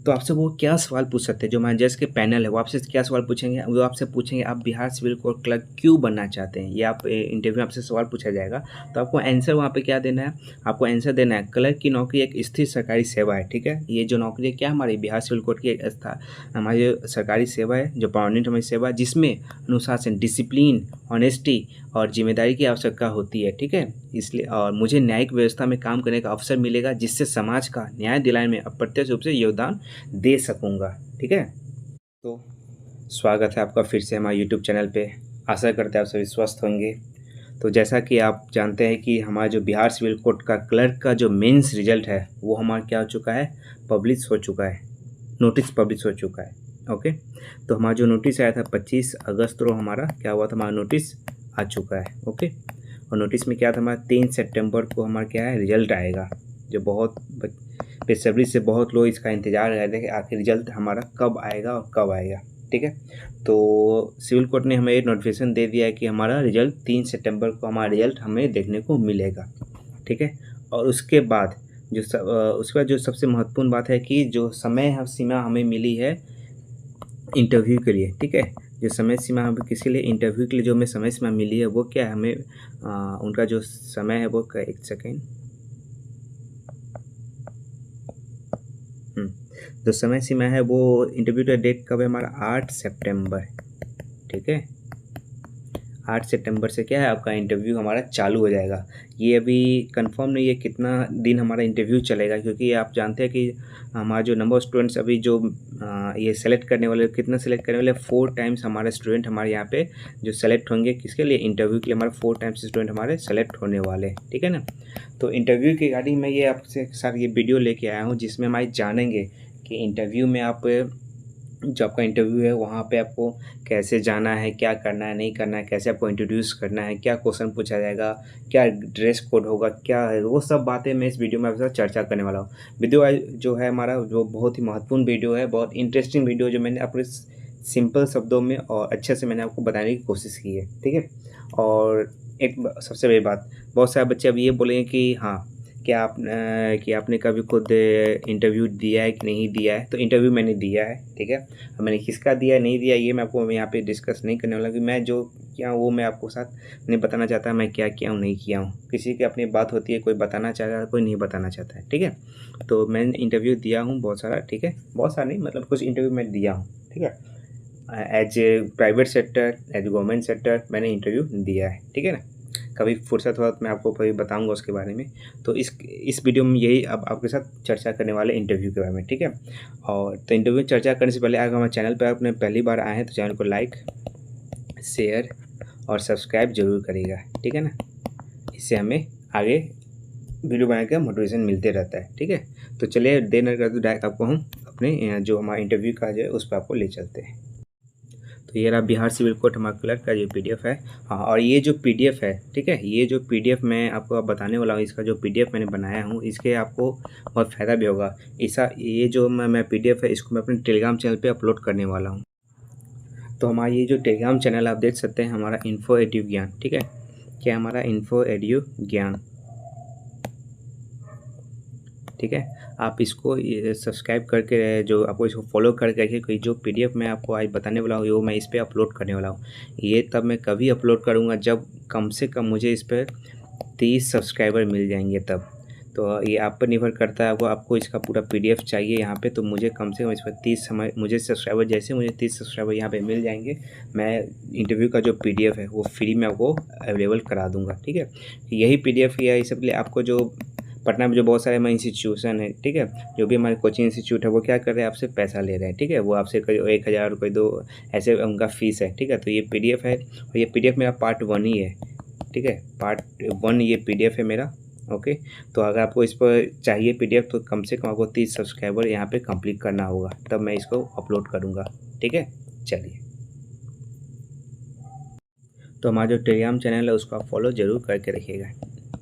तो आपसे वो क्या सवाल पूछ सकते हैं, जो हमारे जज के पैनल है वो आपसे क्या सवाल पूछेंगे, वो आपसे पूछेंगे आप बिहार सिविल कोर्ट क्लर्क क्यों बनना चाहते हैं। ये आप इंटरव्यू में आपसे सवाल पूछा जाएगा, तो आपको आंसर वहाँ पे क्या देना है, आपको आंसर देना है क्लर्क की नौकरी एक स्थिर सरकारी सेवा है। ठीक है, ये जो नौकरी है क्या हमारी बिहार सिविल कोर्ट की एक हमारी जो सरकारी सेवा है, जो परमानेंट हमारी सेवा है, जिसमें अनुशासन, डिसिप्लिन, ऑनेस्टी और जिम्मेदारी की आवश्यकता होती है। ठीक है, इसलिए और मुझे न्यायिक व्यवस्था में काम करने का अवसर मिलेगा, जिससे समाज का न्याय दिलाने में अप्रत्यक्ष रूप से योगदान दे सकूँगा। ठीक है, तो स्वागत है आपका फिर से हमारे यूट्यूब चैनल पे। आशा करते हैं आप सभी स्वस्थ होंगे। तो जैसा कि आप जानते हैं कि हमारा जो बिहार सिविल कोर्ट का क्लर्क का जो मेंस रिजल्ट है वो हमारा क्या हो चुका है, पब्लिश हो चुका है, नोटिस पब्लिश हो चुका है। ओके, तो हमारा जो नोटिस आया था 25 अगस्त को हमारा क्या हुआ था, हमारा नोटिस आ चुका है। ओके, और नोटिस में क्या था हमारा 3 सितंबर को हमारा क्या है, रिजल्ट आएगा। जो बहुत बेसब्री से बहुत लोग इसका इंतज़ार कर रहे थे कि आखिर रिजल्ट हमारा कब आएगा और कब आएगा। ठीक है, तो सिविल कोर्ट ने हमें ये नोटिफिकेशन दे दिया है कि हमारा रिजल्ट 3 सितंबर को हमारा रिजल्ट हमें देखने को मिलेगा। ठीक है, और उसके बाद उसके बाद जो सबसे महत्वपूर्ण बात है कि जो समय सीमा हमें मिली है इंटरव्यू के लिए। ठीक है, जो समय सीमा हमें किसी लिए इंटरव्यू के लिए जो हमें समय सीमा मिली है वो क्या है, हमें उनका जो समय है वो एक सेकेंड, जो समय सीमा है वो इंटरव्यू का डेट कब है हमारा, 8 सितंबर। ठीक है, 8 सितंबर से क्या है आपका इंटरव्यू हमारा चालू हो जाएगा। ये अभी कंफर्म नहीं है कितना दिन हमारा इंटरव्यू चलेगा, क्योंकि आप जानते हैं कि हमारा जो नंबर ऑफ स्टूडेंट्स अभी जो ये सेलेक्ट करने वाले, कितना सेलेक्ट करने वाले, 4 टाइम्स हमारे स्टूडेंट हमारे यहाँ पे जो सेलेक्ट होंगे किसके लिए, इंटरव्यू के लिए हमारे 4 टाइम्स स्टूडेंट हमारे सेलेक्ट होने वाले। ठीक है ना, तो इंटरव्यू की गाड़ी मैं ये आपसे साथ ये वीडियो लेके आया हूँ, जिसमें हमारे जानेंगे कि इंटरव्यू में आप जो आपका इंटरव्यू है वहाँ पे आपको कैसे जाना है, क्या करना है, नहीं करना है, कैसे आपको इंट्रोड्यूस करना है, क्या क्वेश्चन पूछा जाएगा, क्या ड्रेस कोड होगा, क्या है वो सब बातें मैं इस वीडियो में आपके साथ चर्चा करने वाला हूँ। वीडियो जो है हमारा जो बहुत ही महत्वपूर्ण वीडियो है, बहुत इंटरेस्टिंग वीडियो, जो मैंने अपने सिंपल शब्दों में और अच्छे से मैंने आपको बताने की कोशिश की है। ठीक है, और एक सबसे बड़ी बात, बहुत सारे बच्चे अब ये बोलेंगे कि हाँ कि आपने कभी खुद इंटरव्यू दिया है कि नहीं दिया है। तो इंटरव्यू मैंने दिया है। ठीक है, अब मैंने किसका दिया नहीं दिया ये मैं आपको यहाँ पे डिस्कस नहीं करने वाला, कि मैं जो किया हूँ वो मैं आपको साथ नहीं बताना चाहता मैं क्या किया हूँ नहीं किया हूँ। किसी की अपनी बात होती है, कोई बताना चाहता है, कोई नहीं बताना चाहता है। ठीक है, तो मैंने इंटरव्यू दिया हूँ बहुत सारा। ठीक है, बहुत सारा नहीं, मतलब कुछ इंटरव्यू मैं दिया हूँ। ठीक है, as a private sector, as government sector मैंने इंटरव्यू दिया है। ठीक है ना, कभी फुर्सत हुआ तो मैं आपको कभी बताऊंगा उसके बारे में। तो इस वीडियो में यही अब आपके साथ चर्चा करने वाले इंटरव्यू के बारे में। ठीक है, और तो इंटरव्यू चर्चा करने से पहले अगर हमारे चैनल पर आपने पहली बार आए हैं तो चैनल को लाइक, शेयर और सब्सक्राइब जरूर करिएगा। ठीक है ना, इससे हमें आगे वीडियो बनाने का मोटिवेशन मिलते रहता है। ठीक है, तो चलिए देर न करते डायरेक्ट आपको हम अपने जो हमारा इंटरव्यू का जो है उस पर आपको ले चलते हैं। तो ये रहा बिहार सिविल कोर्ट हमारा क्लर्क का जो पीडीएफ है। हाँ, और ये जो पीडीएफ है, ठीक है, ये जो पीडीएफ मैं आपको अब बताने वाला हूँ, इसका जो पीडीएफ मैंने बनाया हूँ इसके आपको बहुत फ़ायदा भी होगा। ये जो मैं पीडीएफ है इसको मैं अपने टेलीग्राम चैनल पे अपलोड करने वाला हूँ। तो हमारा ये जो टेलीग्राम चैनल आप देख सकते हैं, हमारा इन्फो एड्यू ज्ञान। ठीक है, क्या हमारा इन्फो एड्यू ज्ञान। ठीक है, आप इसको सब्सक्राइब करके जो आपको इसको फॉलो करके रखिए, कोई जो पीडीएफ मैं आपको आज बताने वाला हूँ वो मैं इस पर अपलोड करने वाला हूँ। ये तब मैं कभी अपलोड करूँगा जब कम से कम मुझे इस पर 30 सब्सक्राइबर मिल जाएंगे तब। तो ये आप पर निर्भर करता है, आपको इसका पूरा पीडीएफ चाहिए यहाँ पे, तो मुझे कम से कम इस पर मुझे सब्सक्राइबर, जैसे मुझे 30 सब्सक्राइबर यहाँ पे मिल जाएंगे, मैं इंटरव्यू का जो पीडीएफ है वो फ्री में आपको अवेलेबल करा दूँगा। ठीक है, यही पीडीएफ या इस सब के लिए आपको जो पटना में जो बहुत सारे हमारे इंस्टीट्यूशन है, ठीक है, जो भी हमारे कोचिंग इंस्टीट्यूट है वो क्या कर रहे हैं, आपसे पैसा ले रहे हैं। ठीक है, वो आपसे कोई 1000 कोई 2 ऐसे उनका फ़ीस है। ठीक है, तो ये पीडीएफ है और ये पीडीएफ मेरा पार्ट 1 ही है। ठीक है, पार्ट 1 ये पीडीएफ है मेरा। ओके, तो अगर आपको इस पर चाहिए पीडीएफ तो कम से कम आपको 30 सब्सक्राइबर यहाँ पे कंप्लीट करना होगा, तब मैं इसको अपलोड करूँगा। ठीक है, चलिए, तो हमारा जो टेलीग्राम चैनल है उसको आप फॉलो ज़रूर करके रखिएगा।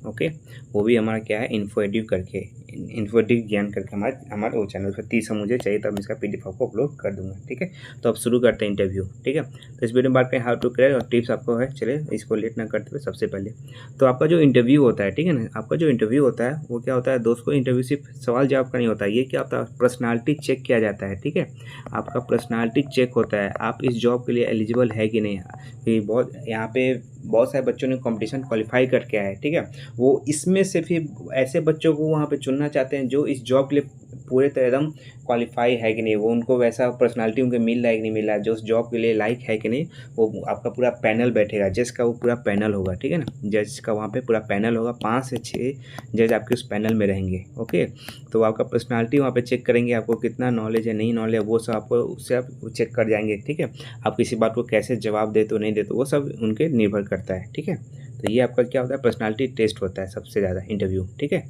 ओके, वो भी हमारा क्या है, इन्फो एड्यू करके इन्फोटिक ज्ञान करके हमारे वो चैनल पर 30 मुझे चाहिए, तब इसका PDF आपको अपलोड कर दूंगा। ठीक है, तो अब शुरू करते हैं इंटरव्यू। ठीक है, तो इस वीडियो में बात करें हाउ टू क्लियर और टिप्स आपको है। चलिए इसको लेट ना करते हुए सबसे पहले तो आपका जो इंटरव्यू होता है, ठीक है ना, आपका जो इंटरव्यू होता है वो क्या होता है दोस्तों, इंटरव्यू सिर्फ सवाल जवाब का नहीं होता है। ये क्या होता है, पर्सनालिटी चेक किया जाता है। ठीक है, आपका पर्सनालिटी चेक होता है, आप इस जॉब के लिए एलिजिबल है कि नहीं। ये बहुत यहाँ पे बहुत सारे बच्चों ने कंपटीशन क्वालिफाई करके आए। ठीक है, वो इसमें से फिर ऐसे बच्चों को वहाँ पे चुनना चाहते हैं जो इस जॉब के लिए पूरे तरह एकदम क्वालिफाई है कि नहीं, वो उनको वैसा पर्सनालिटी उनको मिल रहा है कि नहीं मिल रहा है, जो उस जॉब के लिए लायक है कि नहीं। वो आपका पूरा पैनल बैठेगा, जज का वो पूरा पैनल होगा। ठीक है ना, जज का वहाँ पे पूरा पैनल होगा, 5 से 6 जज आपके उस पैनल में रहेंगे। ओके, तो आपका पर्सनालिटी वहाँ पे चेक करेंगे, आपको कितना नॉलेज है नहीं नॉलेज है वो सब आपको उससे आप चेक कर जाएंगे। ठीक है, आप किसी बात को कैसे जवाब दे तो नहीं दे तो वो सब उनके निर्भर करता है। ठीक है, तो ये आपका क्या होता है, पर्सनालिटी टेस्ट होता है सबसे ज़्यादा इंटरव्यू। ठीक है,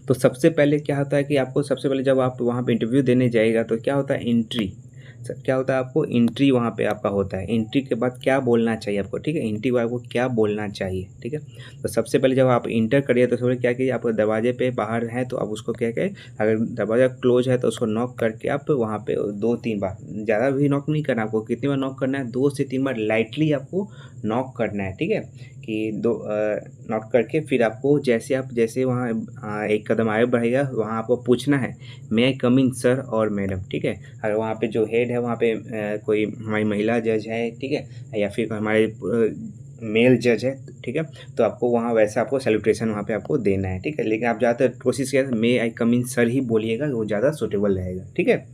तो सबसे पहले क्या होता है कि आपको सबसे पहले जब आप वहाँ पे इंटरव्यू देने जाएगा तो क्या होता है, एंट्री। क्या होता है, आपको एंट्री वहाँ पे आपका होता है। एंट्री के बाद क्या बोलना चाहिए आपको। ठीक है, एंट्री वाले को क्या बोलना चाहिए। ठीक है, तो सबसे पहले जब आप इंटर करिए तो सबसे क्या कीजिए, आप दरवाजे पे बाहर हैं तो आप उसको क्या करें, अगर दरवाज़ा क्लोज है तो उसको नॉक करके आप वहाँ पे 2-3 बार, ज़्यादा भी नॉक नहीं करना, आपको कितनी बार नॉक करना है, 2 से 3 बार लाइटली आपको नॉक करना है। ठीक है, कि नॉक करके फिर आपको जैसे वहाँ एक कदम आगे बढ़ेगा वहाँ आपको पूछना है, मे आई कम इन सर और मैडम। ठीक है, अगर वहाँ पे जो हेड है वहाँ पे कोई हमारी महिला जज है, ठीक है, या फिर हमारे मेल जज है, ठीक है, तो आपको वहाँ वैसा आपको सेलिब्रेशन वहाँ पे आपको देना है। ठीक है, लेकिन आप ज़्यादातर कोशिश किया मे आई कम इन सर ही बोलिएगा, वो ज़्यादा सूटेबल रहेगा। ठीक है,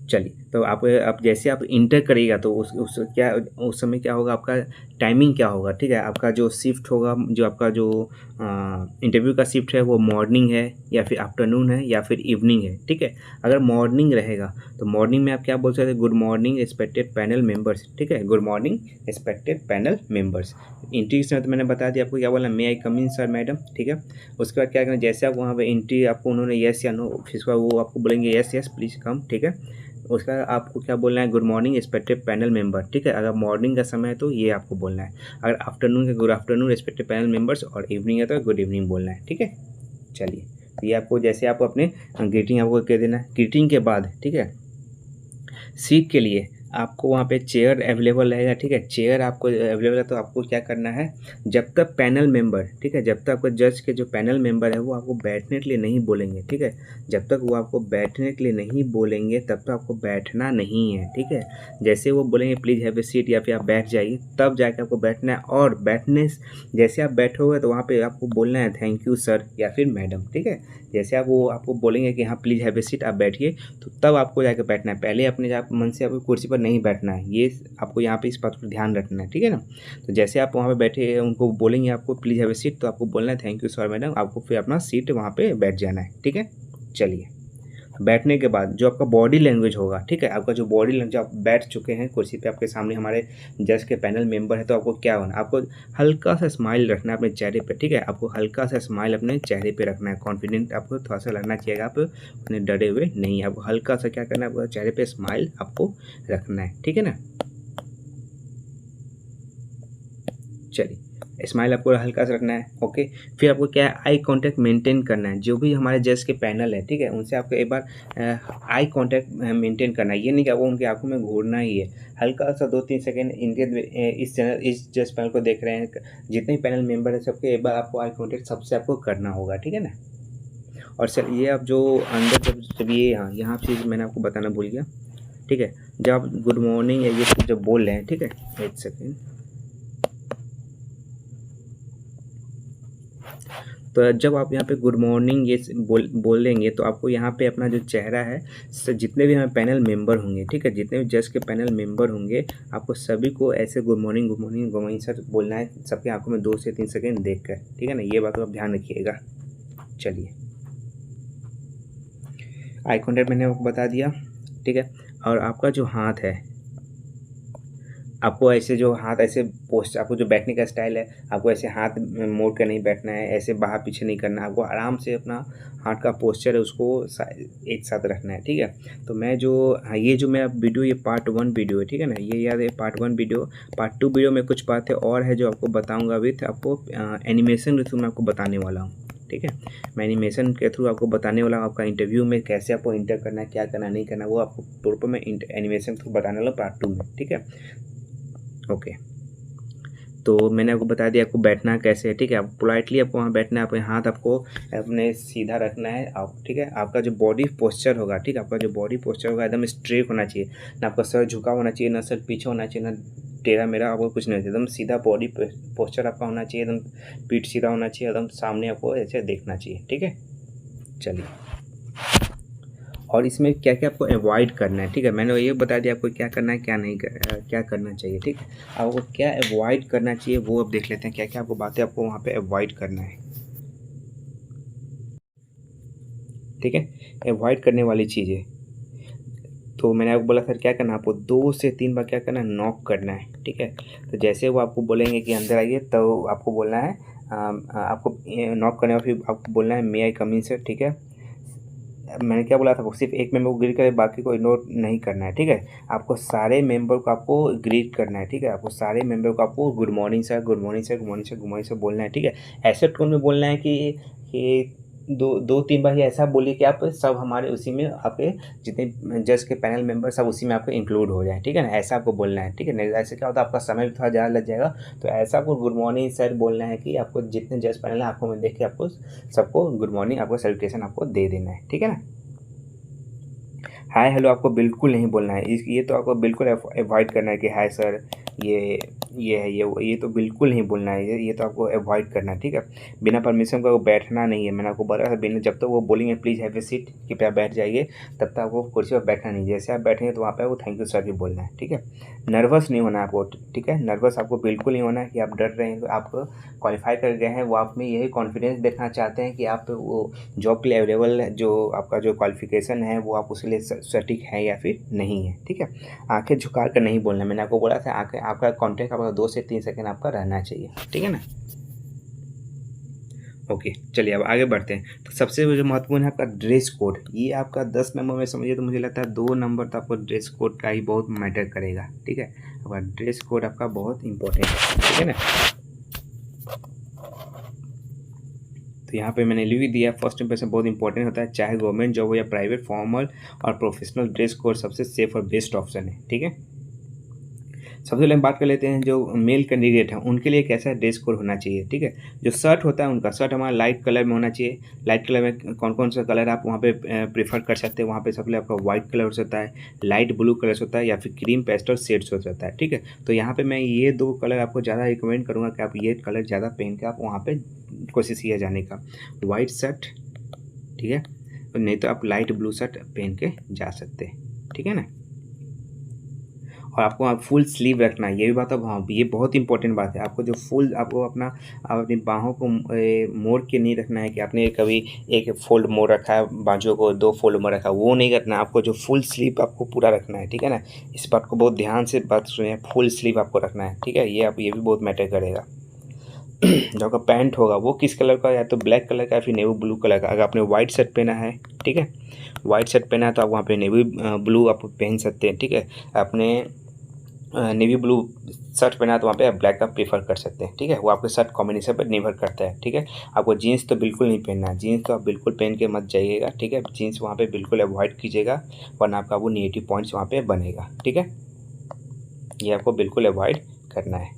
चलिए, तो आप जैसे आप इंटर करिएगा तो उस समय क्या होगा, आपका टाइमिंग क्या होगा। ठीक है, आपका जो शिफ्ट होगा, जो आपका जो इंटरव्यू का शिफ्ट है वो मॉर्निंग है या फिर आफ्टरनून है या फिर इवनिंग है। ठीक है, अगर मॉर्निंग रहेगा तो मॉर्निंग में आप क्या बोल सकते हैं, good morning respected panel members. ठीक है, good morning respected panel members. Entry के समय तो मैंने बता दिया आपको क्या बोलना, मे आई कम इन सर मैडम। ठीक है, उसके बाद क्या करना, जैसे आप वहाँ पे एंट्री आपको उन्होंने येस या नो, फिर उसके बाद वो आपको बोलेंगे येस येस प्लीज़ कम। ठीक है, उसका आपको क्या बोलना है, good morning respected panel member. ठीक है, अगर मॉर्निंग का समय है तो ये आपको बोलना है, अगर आफ्टरनून का good afternoon respected panel members और इवनिंग है तो गुड इवनिंग बोलना है। ठीक है, चलिए, तो ये आपको जैसे आप अपने ग्रीटिंग आपको कह देना है। ग्रीटिंग के बाद ठीक है, सीट के लिए आपको वहाँ पे चेयर अवेलेबल रहेगा। ठीक है, चेयर आपको अवेलेबल है तो आपको क्या करना है, जब तक पैनल मेंबर, ठीक है, जब तक आपको जज के जो पैनल मेंबर है वो आपको बैठने के लिए नहीं बोलेंगे। ठीक है, जब तक वो आपको बैठने के लिए नहीं बोलेंगे तब तक आपको बैठना नहीं है। ठीक है, जैसे वो बोलेंगे प्लीज़ हैव ए सीट या फिर आप बैठ जाइए, तब जाके आपको बैठना है। और बैठने जैसे आप बैठोगे तो वहाँ पे आपको बोलना है थैंक यू सर या फिर मैडम। ठीक है, जैसे आप वो आपको बोलेंगे कि हाँ प्लीज़ हैव ए सीट, आप बैठिए, तो तब आपको जाकर बैठना है। पहले अपने आप मन से आपको कुर्सी पर नहीं बैठना है, ये आपको यहाँ पे इस बात पर ध्यान रखना है। ठीक है ना, तो जैसे आप वहाँ पे बैठे उनको बोलेंगे आपको प्लीज़ हैव ए सीट, तो आपको बोलना है थैंक यू सर मैडम, आपको फिर अपना सीट वहाँ पे बैठ जाना है। ठीक है, चलिए, बैठने के बाद जो आपका बॉडी लैंग्वेज होगा, ठीक है, आपका जो बॉडी लैंग्वेज, आप बैठ चुके हैं कुर्सी पे, आपके सामने हमारे जज के पैनल मेंबर है, तो आपको क्या होना, आपको हल्का सा स्माइल रखना है अपने चेहरे पे। ठीक है, आपको हल्का सा स्माइल अपने चेहरे पे रखना है, कॉन्फिडेंट आपको थोड़ा सा लगना चाहिए, आप उतने डरे हुए नहीं, आपको हल्का सा क्या करना है, आपको चेहरे पे स्माइल आपको रखना है। ठीक है ना, चलिए, स्माइल आपको हल्का सा रखना है। ओके, फिर आपको क्या है, आई कांटेक्ट मेंटेन करना है, जो भी हमारे जज के पैनल है, ठीक है, उनसे आपको एक बार आई कांटेक्ट मेंटेन करना है। ये नहीं कि आपको उनकी आंखों में घूरना ही है, हल्का सा 2-3 सेकंड इनके इस जज पैनल को देख रहे हैं, जितने पैनल मेंबर है सबके एक बार आपको आई कांटेक्ट सबसे आपको करना होगा। ठीक है ना, और सर ये आप जो अंदर जब ये यहाँ चीज़ मैंने आपको बताना भूल गया। ठीक है, जब आप गुड मॉर्निंग या ये सब जब बोल रहे हैं, ठीक है, एक सेकेंड, तो जब आप यहाँ पे गुड मॉर्निंग ये बोलेंगे तो आपको यहाँ पे अपना जो चेहरा है, जितने भी हमारे पैनल मेंबर होंगे, ठीक है, जितने भी जज के पैनल मेंबर होंगे, आपको सभी को ऐसे good morning good morning good morning sir बोलना है, सबके आंखों में 2 से 3 सेकेंड देख कर। ठीक है ना, ये बात आप ध्यान रखिएगा। चलिए, आई कॉन्टैक्ट मैंने आपको बता दिया। ठीक है, और आपका जो हाथ है, आपको ऐसे जो हाथ ऐसे पोस्ट, आपको जो बैठने का स्टाइल है, आपको ऐसे हाथ मोड़ कर नहीं बैठना है, ऐसे बाहर पीछे नहीं करना है, आपको आराम से अपना हाथ का पोस्चर है उसको एक साथ रखना है, ठीक है। तो मैं जो ये जो मेरा वीडियो, ये पार्ट 1 वीडियो है, ठीक है ना, ये याद है पार्ट 1 वीडियो। पार्ट 2 वीडियो में कुछ बातें और है जो आपको बताऊँगा, विथ आपको एनिमेशन के थ्रू मैं आपको बताने वाला हूँ, ठीक है। मैं एनिमेशन के थ्रू आपको बताने वाला हूँ, आपका इंटरव्यू में कैसे आपको इंटर करना है, क्या करना नहीं करना, वो आपको प्रॉपर मैं एनिमेशन के थ्रू बताने वाला हूँ पार्ट 2 में, ठीक है। ओके, तो मैंने आपको बता दिया आपको बैठना कैसे है, ठीक है। आप पोलाइटली आपको वहाँ बैठना है, अपने हाथ आपको अपने सीधा रखना है आप, ठीक है। आपका जो बॉडी पोस्चर होगा, ठीक है, आपका जो बॉडी पोस्चर होगा एकदम स्ट्रेट होना चाहिए, ना आपका सर झुका होना चाहिए, ना सर पीछे होना चाहिए, ना टेढ़ा मेढ़ा, आपको कुछ नहीं चाहिए, एकदम सीधा बॉडी पोस्चर आपका होना चाहिए, एकदम पीठ सीधा होना चाहिए, एकदम सामने आपको ऐसे देखना चाहिए, ठीक है। चलिए, और इसमें क्या क्या आपको अवॉइड करना है, ठीक है। मैंने ये बता दिया आपको क्या करना है, क्या नहीं क्या करना चाहिए, ठीक है। आपको क्या अवॉइड करना चाहिए वो अब देख लेते हैं, क्या क्या आपको बातें आपको वहाँ पे अवॉइड करना है, ठीक है। अवॉइड करने वाली चीज़ें, तो मैंने आपको बोला सर क्या करना है, आपको 2 से 3 बार क्या करना है, नॉक करना है, ठीक है। तो जैसे वो आपको बोलेंगे कि अंदर आइए, तो आपको बोलना है आपको नॉक करने और फिर आपको बोलना है मे आई कम इन सर, ठीक है। मैंने क्या बोला था, आपको सिर्फ एक मेंबर को ग्रीट करे, बाकी को इग्नोर नहीं करना है, ठीक है। आपको सारे मेंबर को आपको ग्रीट करना है, ठीक है। आपको सारे मेंबर को आपको good morning sir, good morning sir, good morning sir, good morning sir बोलना है, ठीक है। ऐसे टोन में बोलना है कि 2-3 बार ही ऐसा बोलिए कि आप सब हमारे उसी में, आपके जितने जज के पैनल मेंबर सब उसी में आपके इंक्लूड हो जाए, ठीक है ना। ऐसा आपको बोलना है, ठीक है। नहीं ऐसे क्या होता है, आपका समय भी थोड़ा ज़्यादा लग जाएगा। तो ऐसा आपको गुड मॉर्निंग सर बोलना है कि आपको जितने जज पैनल है आँखों में देख के आपको सबको गुड मॉर्निंग, आपको सैल्यूटेशन आपको दे देना है, ठीक है ना। हाय हेलो आपको बिल्कुल नहीं बोलना है, ये तो आपको बिल्कुल अवॉइड करना है कि हाय सर, ये है ये तो बिल्कुल नहीं बोलना है, ये तो आपको अवॉइड करना है, ठीक है। बिना परमिशन का वो बैठना नहीं है, मैंने आपको बताया था, बिना जब तक वो बोलेंगे प्लीज़ हैव ए सीट, कृपया बैठ जाइए, तब तक आपको कुर्सी पर बैठना नहीं। जैसे आप बैठेंगे तो वहाँ पर वो थैंक यू सर भी बोलना है, ठीक है। नर्वस नहीं होना है आपको, ठीक है। नर्वस आपको बिल्कुल नहीं होना है कि आप डर रहे हैं, तो आप क्वालिफाई कर गए हैं, वो आप में यही कॉन्फिडेंस देखना चाहते हैं कि आप वो जॉब के लिए अवेलेबल जो आपका जो क्वालिफिकेशन है वो आप उसके लिए सटीक है या फिर नहीं है, ठीक है। आंखें झुका कर नहीं बोलना, मैंने आपको बोला था आंखें, आपका कॉन्टेक्ट आपका 2 से 3 सेकंड आपका रहना चाहिए, ठीक है ना। ओके, चलिए अब आगे बढ़ते हैं। तो सबसे जो महत्वपूर्ण है आपका ड्रेस कोड, ये आपका 10 नंबर में समझिए तो मुझे लगता है 2 नंबर तो आपको ड्रेस कोड का ही बहुत मैटर करेगा, ठीक है। आपका ड्रेस कोड आपका बहुत इंपॉर्टेंट है, ठीक है ना। तो यहाँ पे मैंने लिख भी दिया, फर्स्ट इंप्रेशन बहुत इंपॉर्टेंट होता है, चाहे गवर्नमेंट जॉब हो या प्राइवेट, फॉर्मल और प्रोफेशनल ड्रेस कोड सबसे सेफ और बेस्ट ऑप्शन है, ठीक है। सबसे पहले हम बात कर लेते हैं जो मेल कैंडिडेट हैं उनके लिए कैसा ड्रेस कोड होना चाहिए, ठीक है। जो शर्ट होता है उनका शर्ट हमारा लाइट कलर में होना चाहिए। लाइट कलर में कौन कौन सा कलर आप वहाँ पे प्रेफर कर सकते हैं, वहाँ पे सबसे पहले आपका वाइट कलर हो सकता है, लाइट ब्लू कलर होता है, या फिर क्रीम पेस्टल शेड्स हो सकता है, ठीक है। तो यहाँ पे मैं ये 2 कलर आपको ज़्यादा रिकमेंड करूँगा कि आप ये कलर ज़्यादा पहन के आप वहाँ पर कोशिश किया जाने का, वाइट शर्ट, ठीक है। नहीं तो आप लाइट ब्लू शर्ट पहन के जा सकते हैं, ठीक है ना। और आपको वहाँ फुल स्लीव रखना है, ये भी बात अब, हाँ ये बहुत इंपॉर्टेंट बात है। आपको जो फुल, आपको अपना अपनी बाहों को मोड़ के नहीं रखना है कि आपने कभी एक फोल्ड मोड़ रखा है, बाजुओं को 2 फोल्ड मोड़ रखा है, वो नहीं रखना है। आपको जो फुल स्लीव आपको पूरा रखना है, ठीक है ना। इस बात को बहुत ध्यान से बात सुनिए, फुल स्लीव आपको रखना है, ठीक है। ये भी बहुत मैटर करेगा। जो आपका पैंट होगा वो किस कलर का, या तो ब्लैक कलर का या फिर नेवी ब्लू कलर का। अगर आपने वाइट शर्ट पहना है, ठीक है, वाइट शर्ट पहना है तो आप वहाँ पे नेवी ब्लू आप पहन सकते हैं, ठीक है। आपने नेवी ब्लू शर्ट पहना है तो वहाँ पे आप ब्लैक का प्रीफर कर सकते हैं, ठीक है। वो आपके शर्ट कॉम्बिनेशन पर निर्भर करता है, ठीक है। आपको जीन्स तो बिल्कुल नहीं पहनना है, जीन्स तो आप बिल्कुल पहन के मत जाइएगा, ठीक है। जीन्स वहाँ पे बिल्कुल अवॉइड कीजिएगा, वरना आपका वो नेगेटिव पॉइंट्स वहाँ पे बनेगा, ठीक है। ये आपको बिल्कुल अवॉइड करना है।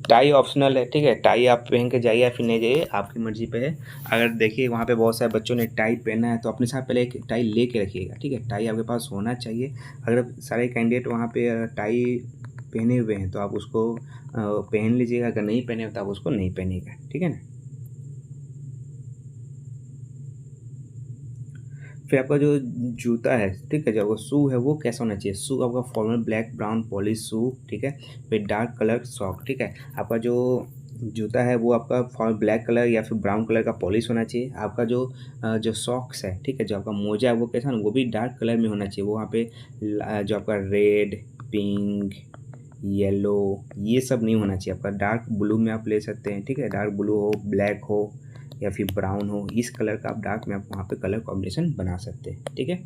टाई ऑप्शनल है, ठीक है। टाई आप पहन के जाइए या फिर नहीं जाइए, आपकी मर्ज़ी पे है। अगर देखिए वहाँ पे बहुत सारे बच्चों ने टाई पहना है तो अपने साथ पहले एक टाई लेके रखिएगा, ठीक है। टाई आपके पास होना चाहिए। अगर सारे कैंडिडेट वहाँ पे टाई पहने हुए हैं तो आप उसको पहन लीजिएगा, अगर नहीं पहने तो आप उसको नहीं पहनिएगा, ठीक है ना। फिर आपका जो जूता है, ठीक है, जो आपका शू है वो कैसा होना चाहिए। शू आपका फॉर्मल ब्लैक ब्राउन पॉलिश शू, ठीक है, विद डार्क कलर सॉक, ठीक है। आपका जो जूता है वो आपका फॉर्मल ब्लैक कलर या फिर ब्राउन कलर का पॉलिश होना चाहिए। आपका जो सॉक्स है, ठीक है, जो आपका मोजा है वो कैसा ना, वो भी डार्क कलर में होना चाहिए। वो वहाँ पे जो आपका रेड, पिंक, येलो, ये सब नहीं होना चाहिए आपका। डार्क ब्लू में आप ले सकते हैं, ठीक है, डार्क ब्लू हो, ब्लैक हो या फिर ब्राउन हो, इस कलर का आप डार्क में आप वहाँ पे कलर कॉम्बिनेशन बना सकते हैं, ठीक है।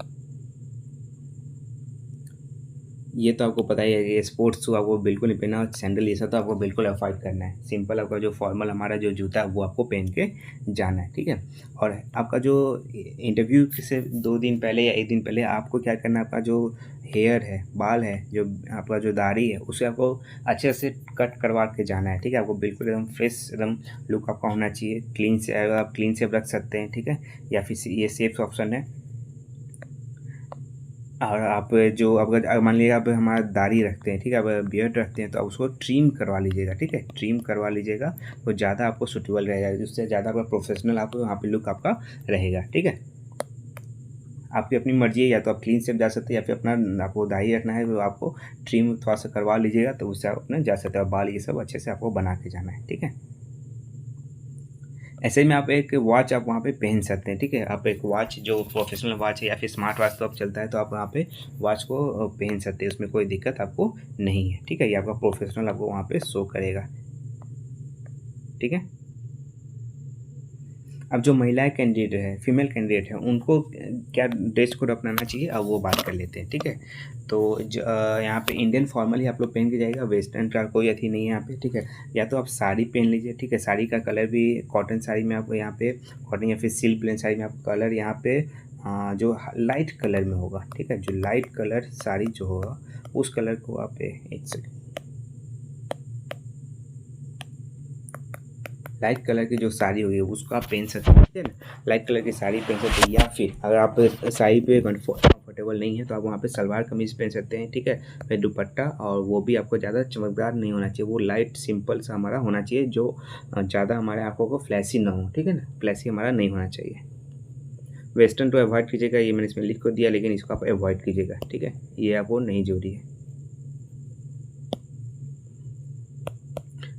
ये तो आपको पता ही है कि स्पोर्ट्स शू आपको बिल्कुल नहीं पहनना, और सैंडल ये सब तो आपको बिल्कुल अवॉइड करना है। सिंपल आपका जो फॉर्मल हमारा जो जूता है वो आपको पहन के जाना है, ठीक है। और आपका जो इंटरव्यू से 2 दिन पहले या 1 दिन पहले आपको क्या करना है, आपका जो हेयर है, बाल है, जो आपका जो दाढ़ी है, उसे आपको अच्छे से कट करवा के जाना है, ठीक है। आपको बिल्कुल एकदम फ्रेश एकदम लुक आपका होना चाहिए। क्लीन से आप क्लीन शेव रख सकते हैं, ठीक है, या फिर ये सेफ ऑप्शन है। और आप जो अगर मान लीजिए आप हमारा दाढ़ी रखते हैं, ठीक है, अब बियर्ड रखते हैं, तो आप उसको ट्रिम करवा लीजिएगा, ठीक है, ट्रिम करवा लीजिएगा, तो ज़्यादा आपको सूटेबल रहेगा, जिससे ज़्यादा आपका प्रोफेशनल आपको वहाँ पे लुक आपका रहेगा, ठीक है। आपकी अपनी मर्जी है, या तो आप क्लीन शेव जा सकते हैं, या फिर अपना आपको दाढ़ी रखना है तो आपको ट्रिम थोड़ा सा करवा लीजिएगा, तो उससे आप अपना जा सकते हैं। बाल ये सब अच्छे से आपको बना के जाना है, ठीक है। ऐसे में आप एक वॉच आप वहाँ पे पहन सकते हैं, ठीक है। आप एक वॉच जो प्रोफेशनल वॉच है या फिर स्मार्ट वॉच तो अब चलता है, तो आप वहाँ पे वॉच को पहन सकते हैं, उसमें कोई दिक्कत आपको नहीं है, ठीक है। ये आपका प्रोफेशनल आपको वहाँ पे शो करेगा, ठीक है। अब जो महिलाएं कैंडिडेट है, फीमेल कैंडिडेट है, उनको क्या ड्रेस कोड अपनाना चाहिए, अब वो बात कर लेते हैं, ठीक है। तो यहाँ पे इंडियन फॉर्मल ही आप लोग पहन के जाएगा, वेस्टर्न का कोई अथी नहीं है यहाँ पे, ठीक है। या तो आप साड़ी पहन लीजिए, ठीक है, साड़ी का कलर भी कॉटन साड़ी में आपको यहाँ पे कॉटन, या फिर सिल्क प्लेन साड़ी में आपको कलर यहाँ पे जो लाइट कलर में होगा, ठीक है, जो लाइट कलर साड़ी जो होगा उस कलर को आप एक सेकेंड, लाइट कलर की जो साड़ी होगी उसको आप पहन सकते हैं, ठीक है ना। लाइट कलर की साड़ी पहन सकते हैं, या फिर अगर आप साड़ी पे कंफर्टेबल नहीं है तो आप वहाँ पे सलवार कमीज़ पहन सकते हैं, ठीक है। फिर दुपट्टा, और वो भी आपको ज़्यादा चमकदार नहीं होना चाहिए, वो लाइट सिंपल सा हमारा होना चाहिए, जो ज़्यादा हमारे आँखों को फ्लैशी ना हो, ठीक है ना, फ्लैशी हमारा नहीं होना चाहिए। वेस्टर्न तो अवॉइड कीजिएगा, ये मैंने इसमें लिख कर दिया, लेकिन इसको आप अवॉइड कीजिएगा, ठीक है, ये आपको नहीं जरूरी है।